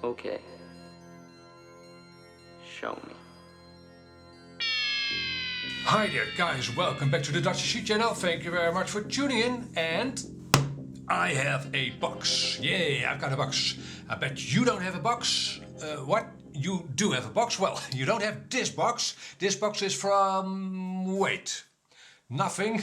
Okay. Show me. Hi there guys, welcome back to the Dutch Sheet channel. Thank you very much for tuning in, and I have a box. Yay, I've got a box. I bet you don't have a box. What? You do have a box? Well, you don't have this box. This box is from... wait. Nothing?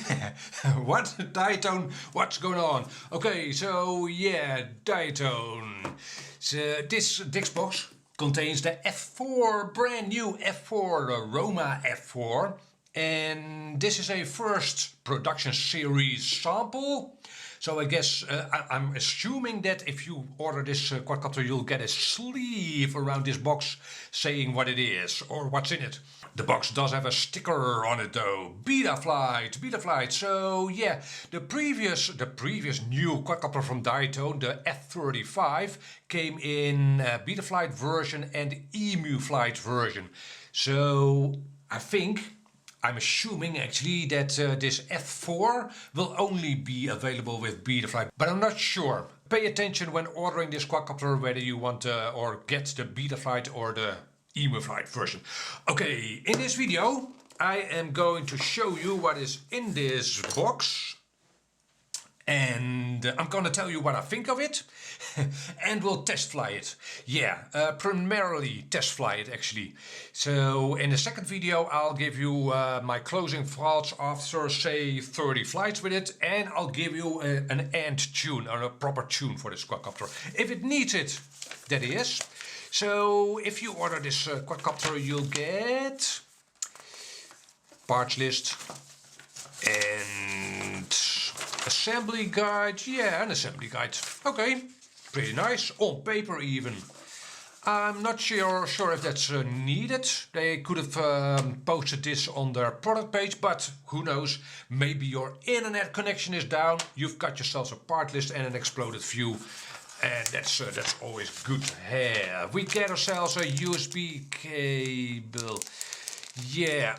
What? Diatone? What's going on? Okay, so yeah, Diatone. So this box contains the F4, brand new F4, the Roma F4. And this is a first production series sample. So I guess I'm assuming that if you order this quadcopter, you'll get a sleeve around this box saying what it is or what's in it. The box does have a sticker on it though, Betaflight. So yeah, the previous new quadcopter from Diatone, the F35, came in Betaflight version and EMU Flight version. So I'm assuming actually that this F4 will only be available with Betaflight, but I'm not sure. Pay attention when ordering this quadcopter whether you want or get the Betaflight or the EMU Flight version. Okay, in this video I am going to show you what is in this box. And I'm gonna tell you what I think of it and we'll test fly it. Yeah, primarily test fly it actually. So in the second video I'll give you my closing thoughts after say 30 flights with it, and I'll give you an end tune or a proper tune for this quadcopter. If it needs it, that is. So if you order this quadcopter you'll get parts list and assembly guide. Yeah, an assembly guide. Okay, pretty nice. On paper even. I'm not sure if that's needed. They could have posted this on their product page, but who knows? Maybe your internet connection is down. You've got yourselves a part list and an exploded view. And that's always good to have. We get ourselves a USB cable. Yeah,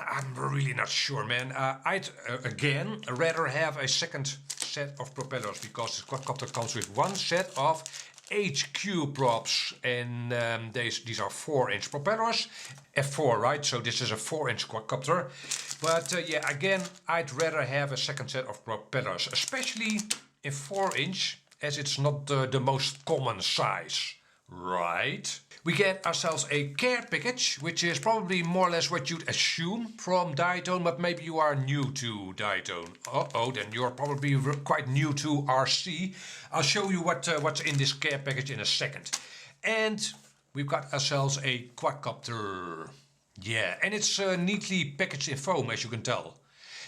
I'm really not sure, man. I'd again rather have a second set of propellers, because the quadcopter comes with one set of HQ props, and these are 4-inch propellers. F4, right? So this is a 4-inch quadcopter. But yeah, again, I'd rather have a second set of propellers, especially in 4-inch, as it's not the most common size, right? We get ourselves a care package, which is probably more or less what you'd assume from Diatone, but maybe you are new to Diatone. Then you're probably quite new to RC. I'll show you what's in this care package in a second. And we've got ourselves a quadcopter. Yeah, and it's neatly packaged in foam, as you can tell.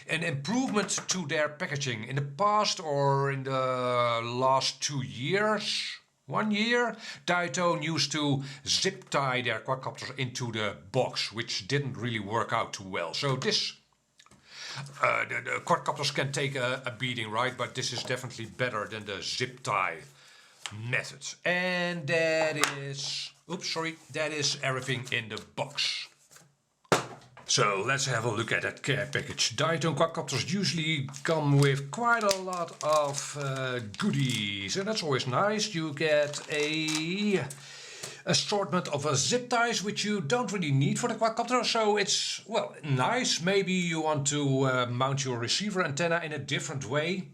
An improvement to their packaging. In the past or in the last 2 years, 1 year, Diatone used to zip tie their quadcopters into the box, which didn't really work out too well. So this, the quadcopters can take a beating, right? But this is definitely better than the zip tie method. And that is, that is everything in the box. So let's have a look at that care package. Diatone quadcopters usually come with quite a lot of goodies, and that's always nice. You get a assortment of zip ties, which you don't really need for the quadcopter, so it's, well, nice. Maybe you want to mount your receiver antenna in a different way.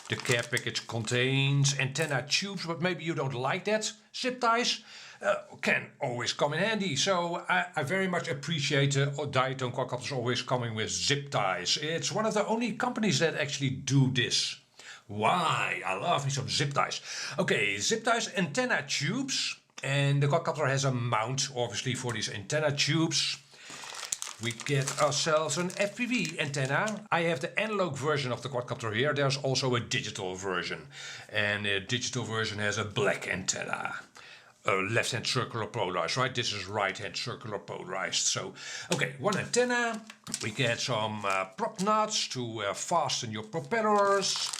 The care package contains antenna tubes, but maybe you don't like that. Zip ties can always come in handy, so I very much appreciate Diatone quadcopters always coming with zip ties. It's one of the only companies that actually do this. Why? I love me some zip ties. Okay, zip ties, antenna tubes, and the quadcopter has a mount obviously for these antenna tubes. We get ourselves an FPV antenna. I have the analog version of the quadcopter here. There's also a digital version, and the digital version has a black antenna. Left-hand circular polarized, right? This is right-hand circular polarized. So, okay, one antenna. We get some prop nuts to fasten your propellers.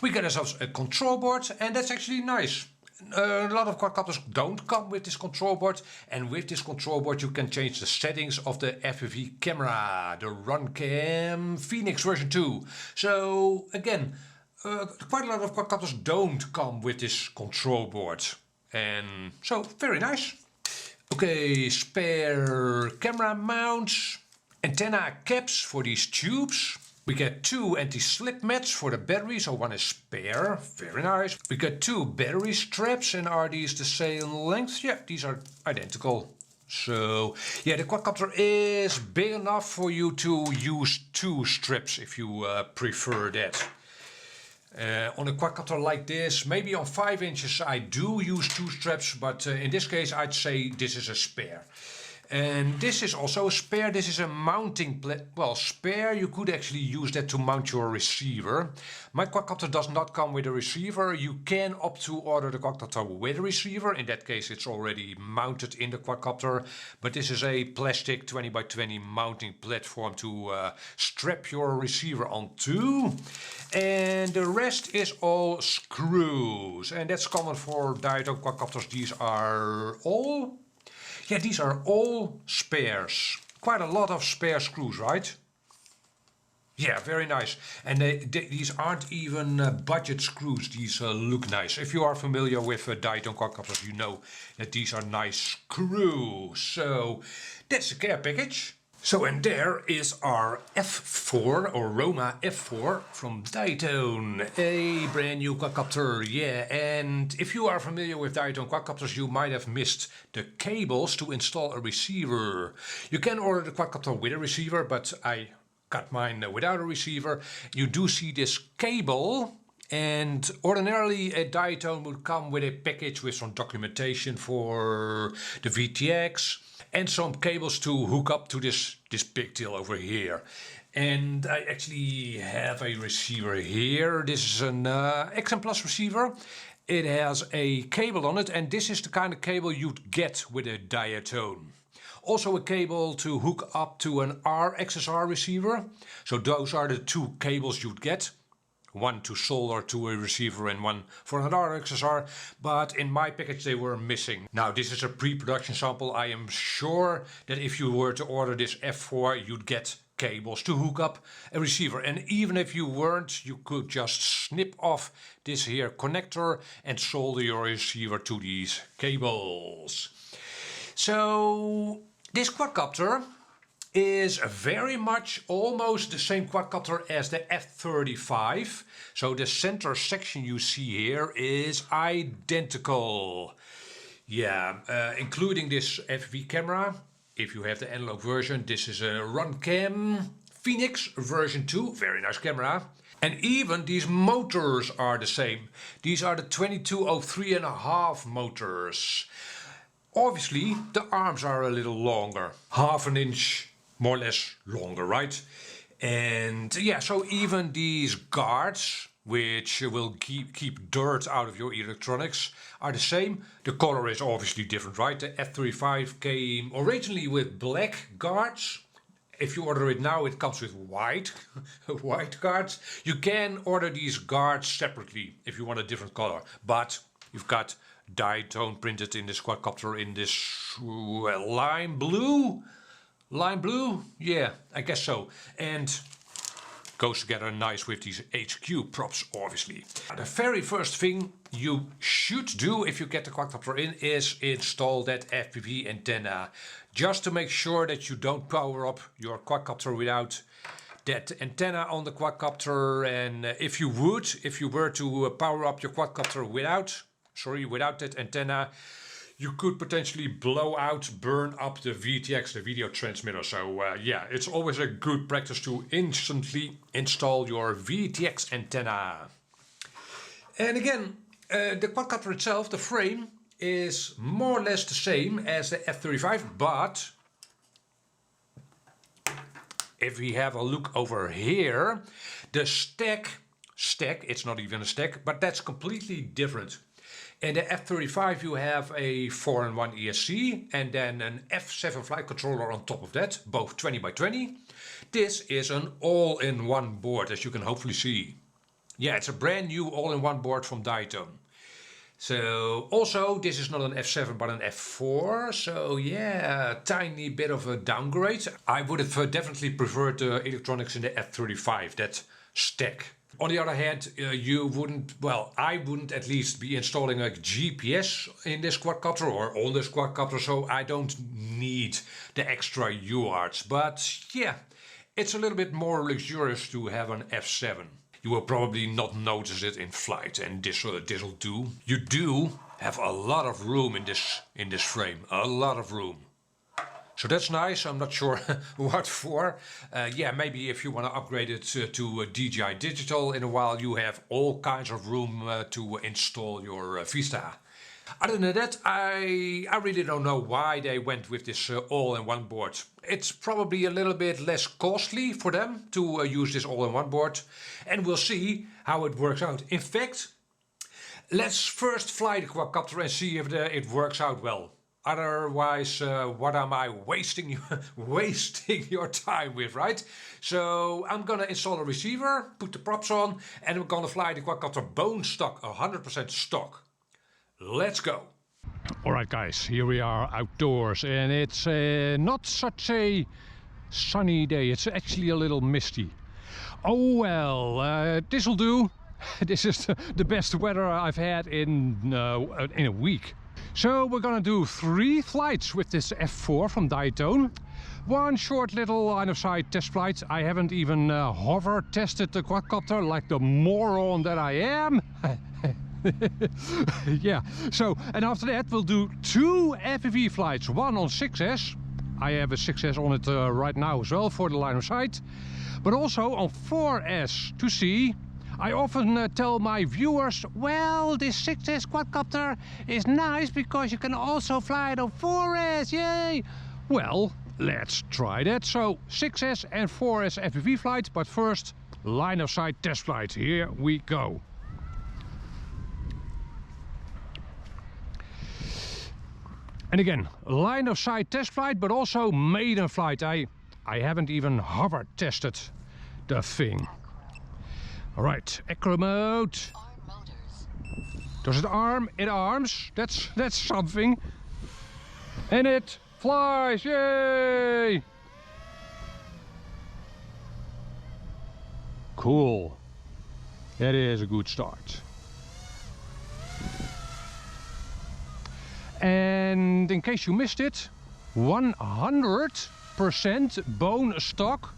We get ourselves a control board, and that's actually nice. A lot of quadcopters don't come with this control board, and with this control board you can change the settings of the FPV camera, the RunCam Phoenix version 2. So again, quite a lot of quadcopters don't come with this control board. And so, very nice. Okay, spare camera mounts, antenna caps for these tubes. We get 2 anti-slip mats for the battery, so one is spare, very nice. We got 2 battery straps, and are these the same length? Yeah, these are identical. So, yeah, the quadcopter is big enough for you to use 2 strips if you prefer that. On a quadcopter like this, maybe on 5 inches I do use 2 straps, but in this case I'd say this is a spare. And this is also a spare. This is a mounting spare. You could actually use that to mount your receiver. My quadcopter does not come with a receiver. You can opt to order the quadcopter with a receiver. In that case it's already mounted in the quadcopter. But this is a plastic 20x20 mounting platform to strap your receiver onto. And the rest is all screws. And that's common for Diatone quadcopters. These are all... Yeah, these are all spares. Quite a lot of spare screws, right? Yeah, very nice. And these aren't even budget screws. These look nice. If you are familiar with Diatone quadcopters, you know that these are nice screws. So that's the care package. So, and there is our F4 or Roma F4 from Diatone, a brand new quadcopter, yeah. And if you are familiar with Diatone quadcopters, you might have missed the cables to install a receiver. You can order the quadcopter with a receiver, but I got mine without a receiver. You do see this cable. And ordinarily a Diatone would come with a package with some documentation for the VTX and some cables to hook up to this big deal over here. And I actually have a receiver here. This is an XM Plus receiver. It has a cable on it, and this is the kind of cable you'd get with a Diatone. Also a cable to hook up to an RXSR receiver. So those are the 2 cables you'd get. One to solder to a receiver and one for an RXSR, but in my package they were missing. Now this is a pre-production sample. I am sure that if you were to order this F4 you'd get cables to hook up a receiver, and even if you weren't, you could just snip off this here connector and solder your receiver to these cables. So this quadcopter is very much almost the same quadcopter as the F35. So the center section you see here is identical. Yeah, including this FPV camera. If you have the analog version, this is a Runcam Phoenix version 2. Very nice camera. And even these motors are the same. These are the 2203.5 motors. Obviously, the arms are a little longer. Half an inch more or less longer, right? And yeah, so even these guards, which will keep dirt out of your electronics, are the same. The color is obviously different, right? The F35 came originally with black guards. If you order it now, it comes with white guards. You can order these guards separately if you want a different color, but you've got Diatone printed in this quadcopter in this lime blue. Lime blue? Yeah, I guess so. And goes together nice with these HQ props, obviously. The very first thing you should do if you get the quadcopter in is install that FPV antenna. Just to make sure that you don't power up your quadcopter without that antenna on the quadcopter. And if you were to power up your quadcopter without that antenna, you could potentially burn up the VTX, the video transmitter. So yeah, it's always a good practice to instantly install your VTX antenna. And again, the quadcopter itself, the frame, is more or less the same as the F35, but if we have a look over here, the stack, it's not even a stack, but that's completely different. In the F35 you have a 4-in-1 ESC and then an F7 flight controller on top of that, both 20x20. This is an all-in-one board, as you can hopefully see. Yeah, it's a brand new all-in-one board from Diatone. So also this is not an F7 but an F4, so yeah, tiny bit of a downgrade. I would have definitely preferred the electronics in the F35, that stack On the other hand, you wouldn't, well, I wouldn't at least be installing a GPS in this quadcopter or on this quadcopter, so I don't need the extra UARTs. But yeah, it's a little bit more luxurious to have an F7. You will probably not notice it in flight, and this'll do. You do have a lot of room in this frame, a lot of room. So that's nice. I'm not sure what for. Yeah, maybe if you want to upgrade it to DJI Digital in a while, you have all kinds of room to install your Freestyle. Other than that, I really don't know why they went with this all-in-one board. It's probably a little bit less costly for them to use this all-in-one board, and we'll see how it works out. In fact, let's first fly the quadcopter and see if it works out well. Otherwise, what am I wasting your time with, right? So I'm gonna install a receiver, put the props on, and we're gonna fly the quadcopter bone stock, 100% stock. Let's go. Alright guys, here we are outdoors, and it's not such a sunny day. It's actually a little misty. Oh well, this'll do. This is the best weather I've had in a week. So we're gonna do 3 flights with this F4 from Diatone. One short little line of sight test flight. I haven't even hover tested the quadcopter like the moron that I am. Yeah, so, and after that we'll do 2 FPV flights. One on 6S. I have a 6S on it right now as well for the line of sight. But also on 4S to see. I often tell my viewers, well, this 6S quadcopter is nice because you can also fly it on 4S, yay! Well, let's try that. So 6S and 4S FPV flight, but first line of sight test flight. Here we go. And again, line of sight test flight, but also maiden flight. I haven't even hover tested the thing. All right, acro mode. Does it arm? It arms. That's something. And it flies. Yay! Cool. That is a good start. And in case you missed it, 100% bone stock.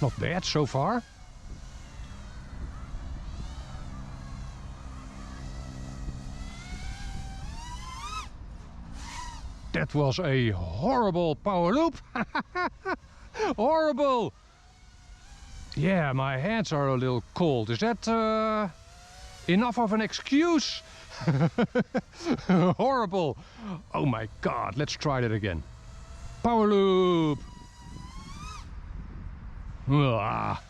Not bad so far. That was a horrible power loop. Horrible. Yeah, my hands are a little cold. Is that enough of an excuse? Horrible. Oh my god, let's try that again. Power loop. Ah.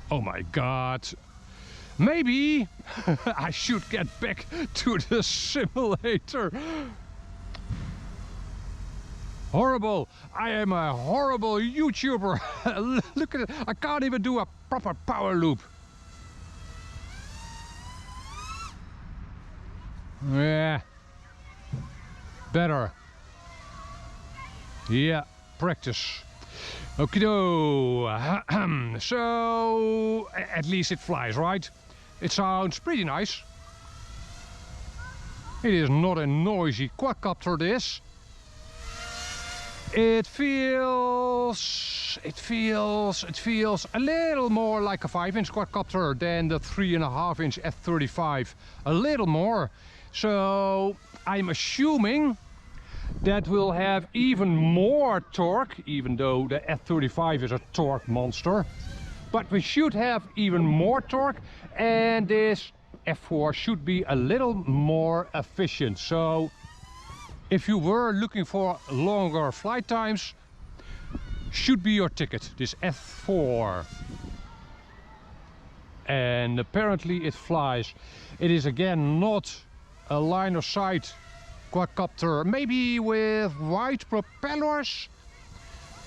Oh my god. Maybe I should get back to the simulator. Horrible. I am a horrible YouTuber. Look at it. I can't even do a proper power loop. Yeah. Better. Yeah. Practice. Okido. So at least it flies, right? It sounds pretty nice. It is not a noisy quadcopter, this. It feels a little more like a 5-inch quadcopter than the 3.5-inch F35. A little more. So I'm assuming that will have even more torque, even though the F35 is a torque monster. But we should have even more torque, and this F4 should be a little more efficient. So if you were looking for longer flight times, should be your ticket, this F4. And apparently it flies. It is again not a line of sight quadcopter, maybe with white propellers.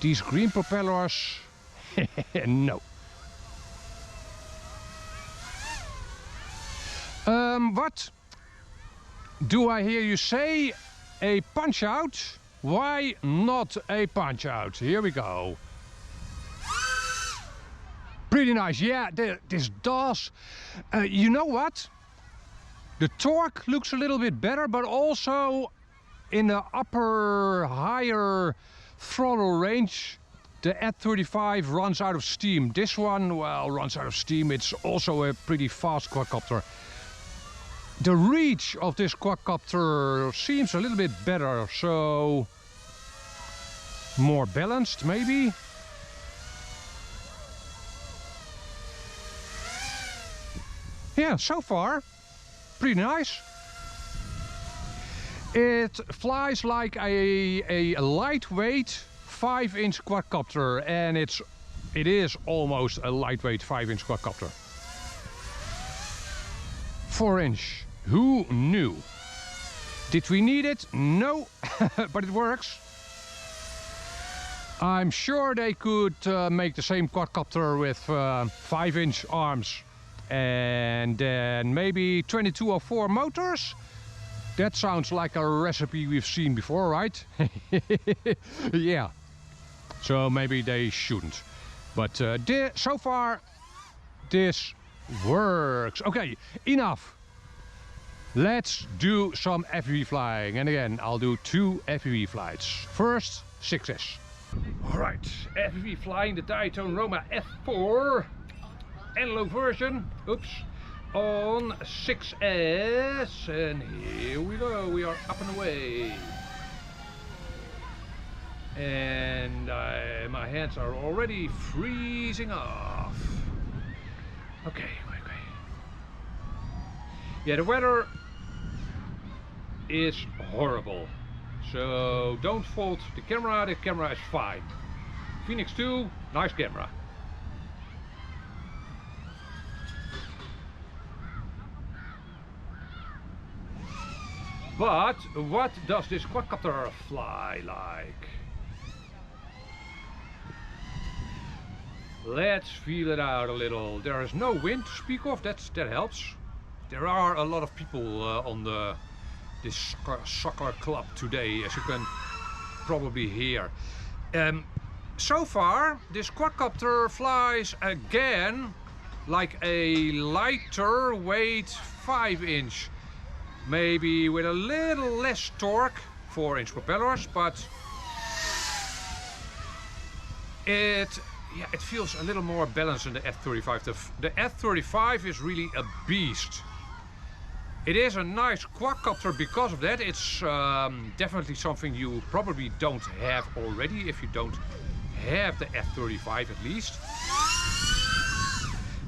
These green propellers, no. What do I hear you say? A punch out? Why not a punch out? Here we go. Pretty nice, yeah, this does. You know what? The torque looks a little bit better, but also in the upper, higher throttle range, the F35 runs out of steam. This one, well, runs out of steam. It's also a pretty fast quadcopter. The reach of this quadcopter seems a little bit better, so more balanced maybe. Yeah, so far, pretty nice. It flies like a lightweight 5-inch quadcopter, and it is almost a lightweight 5-inch quadcopter. 4-inch, who knew? Did we need it? No, but it works. I'm sure they could make the same quadcopter with 5-inch arms and then maybe 2204 motors. That sounds like a recipe we've seen before, right? Yeah, so maybe they shouldn't. But so far, this works. Okay, enough. Let's do some FPV flying. And again, I'll do 2 FPV flights. First, 6S. Alright, FPV flying the Diatone Roma F4 analog version. Oops. On 6S, and here we go, we are up and away. And my hands are already freezing off. Okay. Yeah, the weather is horrible, so don't fault the camera is fine. Phoenix 2, nice camera. But what does this quadcopter fly like? Let's feel it out a little. There is no wind to speak of, that helps. There are a lot of people on this soccer club today, as you can probably hear. So far, this quadcopter flies again like a lighter weight 5-inch. Maybe with a little less torque, 4-inch propellers, but it feels a little more balanced than the F35. The F35 is really a beast. It is a nice quadcopter because of that. It's definitely something you probably don't have already, if you don't have the F35 at least.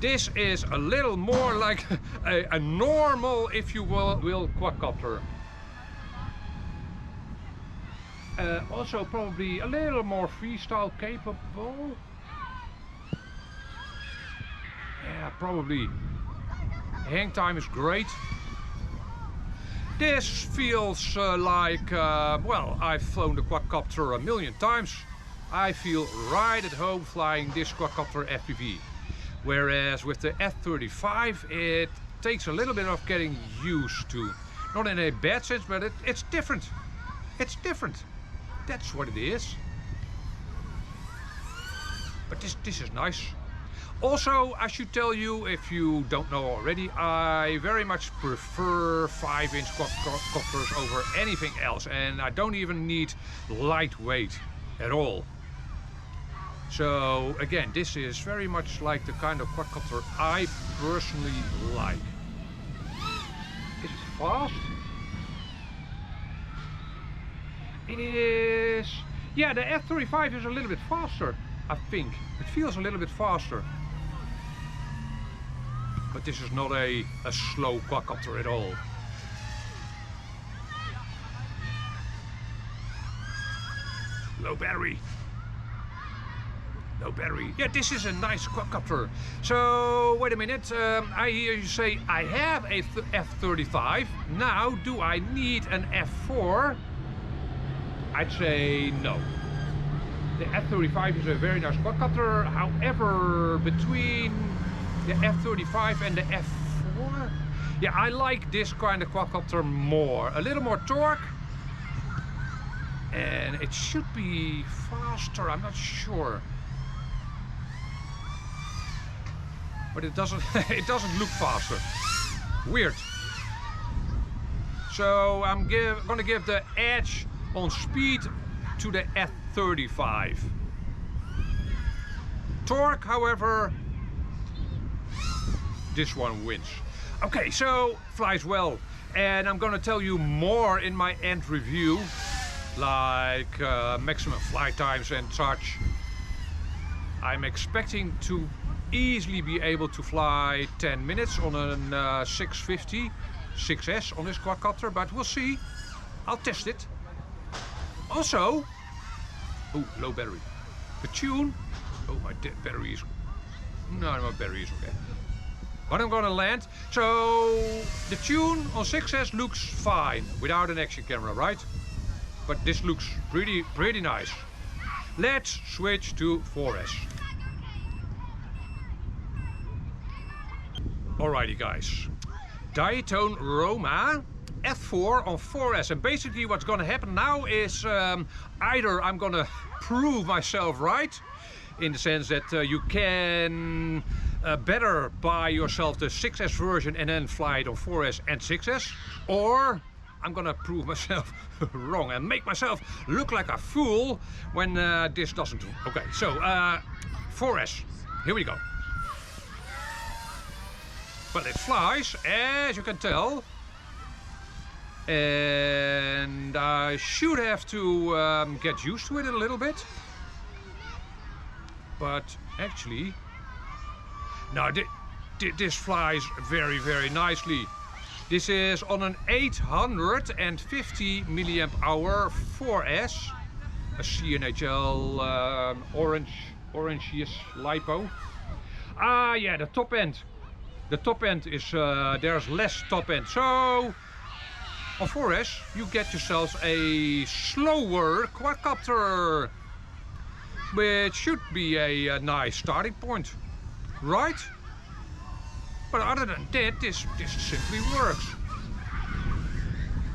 This is a little more like a normal, if you will, quadcopter. Also probably a little more freestyle capable. Yeah, probably. Hang time is great. This feels like, well, I've flown the quadcopter a million times. I feel right at home flying this quadcopter FPV. Whereas with the F35 it takes a little bit of getting used to. Not in a bad sense, but it's different. It's different. That's what it is. But this is nice. Also, I should tell you, if you don't know already, I very much prefer 5-inch quadcopters over anything else. And I don't even need lightweight at all. So again, this is very much like the kind of quadcopter I personally like. Is it fast? It is... Yeah, the F35 is a little bit faster, I think. It feels a little bit faster. But this is not a slow quadcopter at all. Low battery. No battery. Yeah, this is a nice quadcopter. So, wait a minute. I hear you say, I have a F35. Now, do I need an F4? I'd say no. The F35 is a very nice quadcopter. However, between the F35 and the F4, yeah, I like this kind of quadcopter more. A little more torque. And it should be faster, I'm not sure. but it doesn't it doesn't look faster. Weird. So I'm gonna give the edge on speed to the F35. Torque, however, this one wins. Okay, so flies well, and I'm gonna tell you more in my end review, like maximum flight times and such. I'm expecting to easily be able to fly 10 minutes on a 650 6S on this quadcopter, but we'll see. I'll test it. Also, oh, low battery. The tune, oh, my battery is, no, my battery is okay. But I'm gonna land. So the tune on 6S looks fine without an action camera, right? But this looks pretty nice. Let's switch to 4S. Alrighty guys, Diatone Roma F4 on 4S, and basically what's gonna happen now is either I'm gonna prove myself right, in the sense that you can better buy yourself the 6S version and then fly it on 4S and 6S, or I'm gonna prove myself wrong and make myself look like a fool when this doesn't do. Okay, so 4S, here we go. Well, it flies, as you can tell, and I should have to get used to it a little bit, but actually, no, this flies very nicely. This is on an 850 milliamp hour 4S, a CNHL orange-ish Lipo. Ah, yeah, the top end. The top end is, there's less top end. So, on 4S, you get yourselves a slower quadcopter, which should be a nice starting point, right? But other than that, this simply works.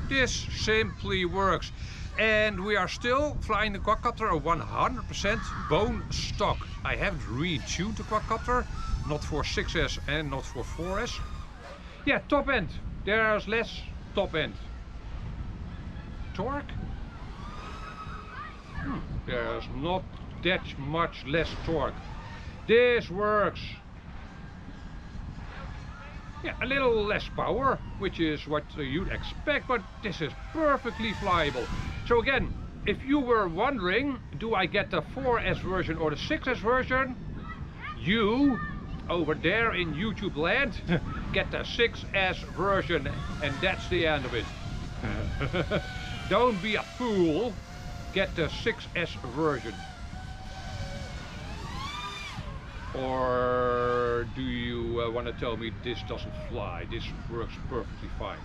This simply works. And we are still flying the quadcopter 100% bone stock. I haven't retuned the quadcopter, not for 6S and not for 4S. Yeah, top end. There's less top end. Torque? There's not that much less torque. This works. Yeah, a little less power, which is what you'd expect, but this is perfectly flyable. So again, if you were wondering, do I get the 4S version or the 6S version? You, over there in YouTube land, get the 6S version, and that's the end of it. Don't be a fool, get the 6S version. Or do you want to tell me this doesn't fly? This works perfectly fine.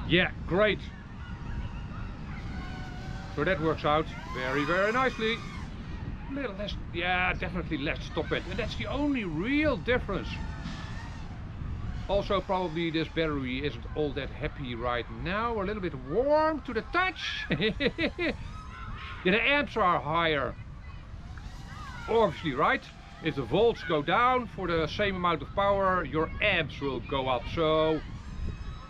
Yeah, great. So that works out very nicely. A little less, yeah, definitely less top end. And that's the only real difference. Also, probably this battery isn't all that happy right now. A little bit warm to the touch. Yeah, the amps are higher. Obviously, right? If the volts go down for the same amount of power, your amps will go up. So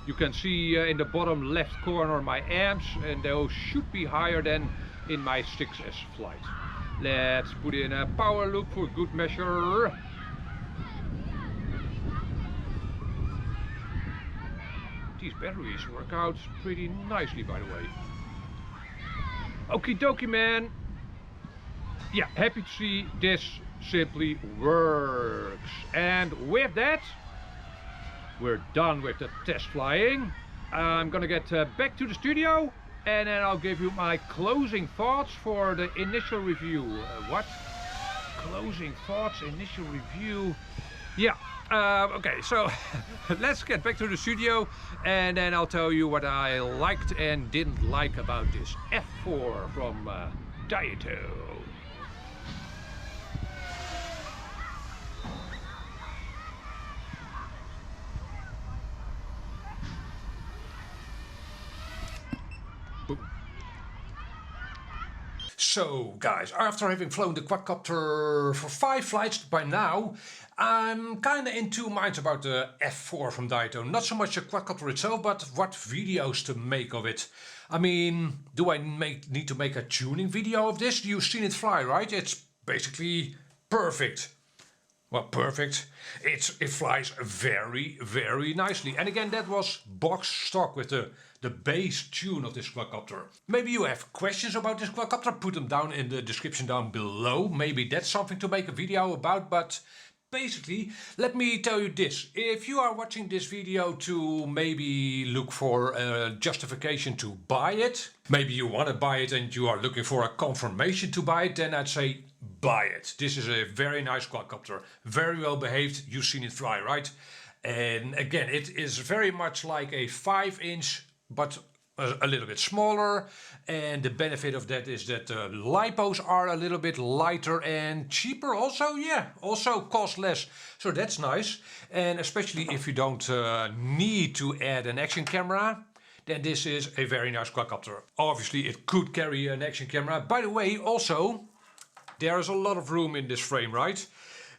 you can see in the bottom left corner my amps, and those should be higher than in my 6S flight. Let's put in a power loop for good measure. These batteries work out pretty nicely, by the way. Okie dokie, man. Yeah, happy to see this simply works. And with that, we're done with the test flying. I'm gonna get back to the studio, and then I'll give you my closing thoughts for the initial review. What? Closing thoughts, initial review. Yeah, okay, so let's get back to the studio, and then I'll tell you what I liked and didn't like about this F4 from Diatone. So guys, after having flown the quadcopter for 5 flights by now, I'm kinda in two minds about the F4 from Diatone. Not so much the quadcopter itself, but what videos to make of it. I mean, do I need to make a tuning video of this? You've seen it fly, right? It's basically perfect. Well, perfect. It flies very, very nicely. And again, that was box stock with the base tune of this quadcopter. Maybe you have questions about this quadcopter, put them down in the description down below. Maybe that's something to make a video about, but basically, let me tell you this. If you are watching this video to maybe look for a justification to buy it, maybe you want to buy it and you are looking for a confirmation to buy it, then I'd say buy it. This is a very nice quadcopter, very well behaved. You've seen it fly, right? And again, it is very much like a 5-inch, but a little bit smaller, and the benefit of that is that the lipos are a little bit lighter and cheaper also, yeah, also cost less, so that's nice. And especially if you don't need to add an action camera, then this is a very nice quadcopter. Obviously it could carry an action camera. By the way, also there is a lot of room in this frame, right?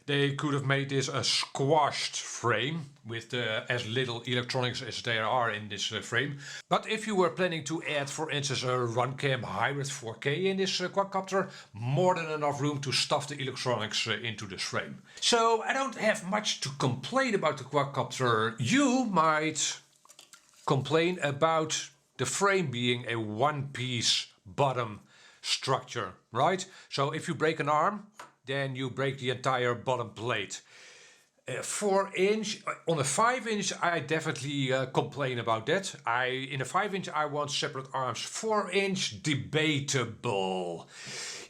They could have made this a squashed frame with as little electronics as there are in this frame. But if you were planning to add, for instance, a Runcam Hybrid 4K in this quadcopter, more than enough room to stuff the electronics into this frame. So I don't have much to complain about the quadcopter. You might complain about the frame being a one-piece bottom structure, right? So if you break an arm, then you break the entire bottom plate. 4-inch, on a 5-inch I definitely complain about that. In a 5-inch I want separate arms. 4-inch, debatable.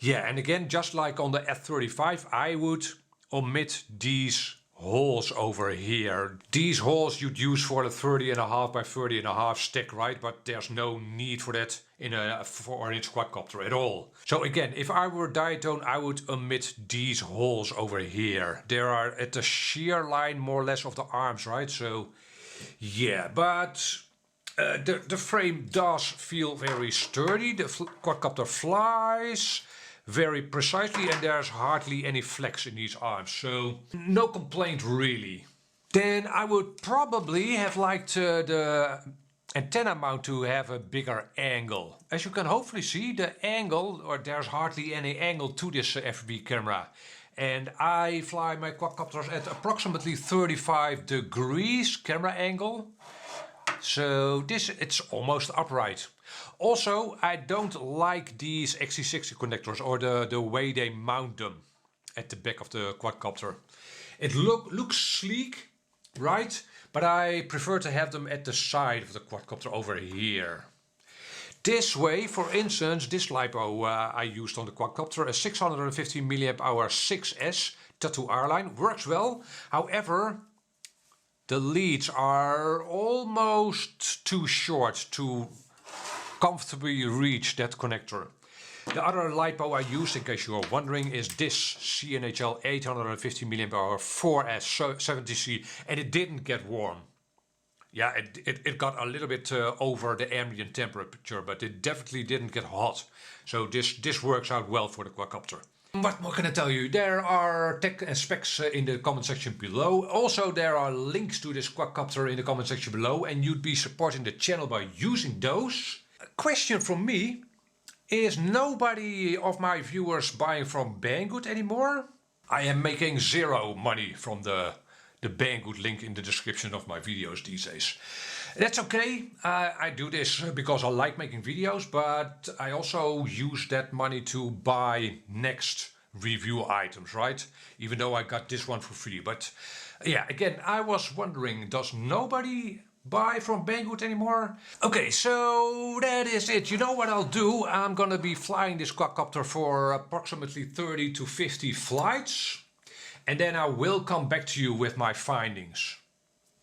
Yeah, and again, just like on the F35, I would omit these holes over here. These holes you'd use for the 30.5 by 30.5 stick, right? But there's no need for that in a 4-inch quadcopter at all. So again, if I were Diatone, I would omit these holes over here. There are at the shear line more or less of the arms, right? So yeah, but the frame does feel very sturdy. The quadcopter flies very precisely and there's hardly any flex in these arms, so no complaint really. Then I would probably have liked the antenna mount to have a bigger angle. As you can hopefully see, the angle, or there's hardly any angle to this FPV camera. And I fly my quadcopters at approximately 35 degrees camera angle. So it's almost upright. Also, I don't like these XT60 connectors or the way they mount them at the back of the quadcopter. It looks sleek, right? But I prefer to have them at the side of the quadcopter over here. This way, for instance, this Lipo I used on the quadcopter, a 650 mAh 6S Tattoo R-line, works well. However, the leads are almost too short to comfortably reach that connector. The other Lipo I used, in case you are wondering, is this CNHL 850 mAh 4S 70C, and it didn't get warm. Yeah, it got a little bit over the ambient temperature, but it definitely didn't get hot. So this works out well for the quadcopter. What more can I tell you? There are tech and specs in the comment section below. Also, there are links to this quadcopter in the comment section below, and you'd be supporting the channel by using those. A question from me: is nobody of my viewers buying from Banggood anymore? I am making zero money from the Banggood link in the description of my videos these days. That's okay. I do this because I like making videos, but I also use that money to buy next review items, right? Even though I got this one for free. But yeah, again, I was wondering, does nobody buy from Banggood anymore? Okay, so that is it. You know what I'll do? I'm gonna be flying this quadcopter for approximately 30 to 50 flights. And then I will come back to you with my findings.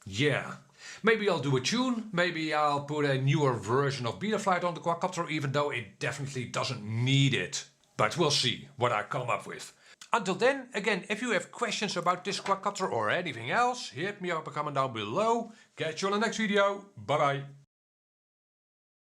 Yeah. Maybe I'll do a tune, maybe I'll put a newer version of Betaflight on the quadcopter, even though it definitely doesn't need it. But we'll see what I come up with. Until then, again, if you have questions about this quadcopter or anything else, hit me up a comment down below. Catch you on the next video. Bye bye.